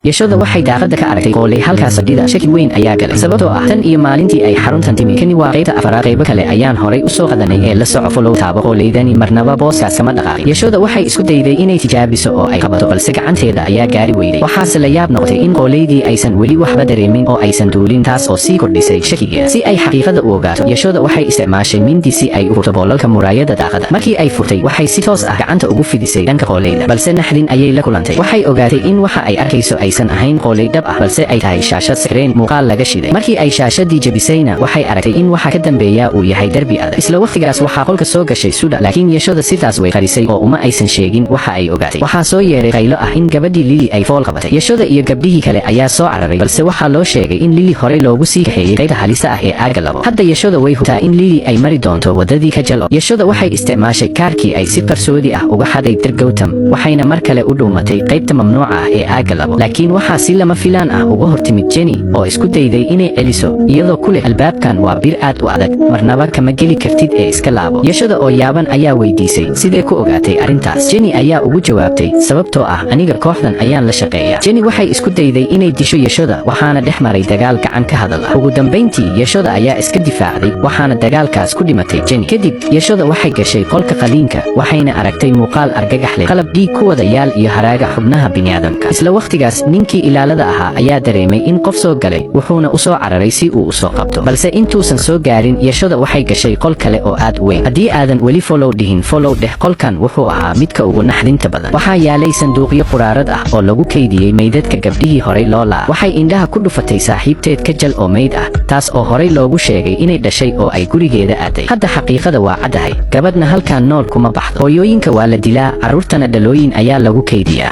yashooda waxay daaqada ka aragtay qooley halkaas fadhida shaki weyn ayaa galay sababtoo ah tan iyo maalintii ay xaruntan timi kani waa qaybta afraad qaybo kale ayaan horay u soo qadanay ee la soco follow taabo qooleydani marnaba booskaas kama dhaqaaqin yashooda waxay isku dayday inay tijaabiso oo ay qabato balse gacanteeda ayaa gaari weyday waxaase la yaab noqotay in qooleydii aysan weli waxba dareemin oo aysan duulin taas oo sii kordhisay shakigeeda si ay xaqiiqada u ogaato yashooda waxay isticmaashay mindi si ay u furto boolalka muraayada daaqada markii ay furtay waxay si toos ah gacanta ugu fidisay dhanka qooleyda balse naxdin ayay la kulantay waxay ogaatay in waxa ay arkayso aysan ahayn qooley dhab ah balse ay tahay shaashad sireen muuqaal laga shiday markii ay shaashadii jabisayna waxay aragtay in waxa ka dambeeya uu yahay darbi adag isla waqtigaas waxaa qolka soo gashay Suda laakiin yashooda sidaas way qarisay oo uma aysan sheegin waxa ay ogaatay waxaa soo yeeray qaylo ah in gabadhii Lily ay fool qabatay yashooda iyo gabdhihii kale ayaa soo cararay balse waxaa loo sheegay in Lily horey loogu sii kaxeeyay qaybta halista ah ee aaga labo hadda yashooda way hubtaa in Lily ay mari doonto wadadii ka jalo yashooda waxay isticmaashay kaarkii ay si qarsoodi ah uga xaday Dir Gautam waxayna mar kale u dhuumatay qaybta mamnuuca ah ee aaga labo laakiin waxaa si lama filaan ah uga hortimid Jenny oo isku dayday inay celiso iyadoo ku leh albaabkan waa bir aad u adag marnaba kama geli kartid ee iska laabo yashooda oo yaaban ayaa weydiisay sidee ku ogaatay arrintaas Jenny ayaa ugu jawaabtay sababtoo ah aniga kooxdan ayaan la shaqeeyaa Jenny waxay isku dayday inay disho yashooda waxaana dhex maray dagaal gacan ka hadal ah ugu dambeyntii yashooda ayaa iska difaacday waxaana dagaalkaas ku dhimatay Jenny kadib yashooda waxay gashay qolka qaliinka waxayna aragtay muuqaal argagax leh qalab dhiig ku wada yaal iyo haraaga xubnaha bini'aadamka isla waqtigaas ninkii ilaalada ahaa ayaa dareemay in qof soo galay wuxuuna u soo cararay si uu u soo qabto balse intuusan soo gaarin yashooda waxay gashay qol kale oo aad u weyn haddii aadan weli follow dhihin follow dheh qolkan wuxuu ahaa midka ugu naxdinta badan waxaa yaalay sanduuqyo quraarad ah oo lagu kaydiyey meydadka gabdhihii horey loo laa waxay indhaha ku dhufatay saaxiibteed ka jal oo meyd ah taas oo horey loogu sheegay inay dhashay oo ay gurigeeda aaday hadda xaqiiqada waa caddahay gabadhna halkan nool kuma baxdo hooyooyinka waa la dilaa carruurtana dhalooyin ayaa lagu kaydiyaa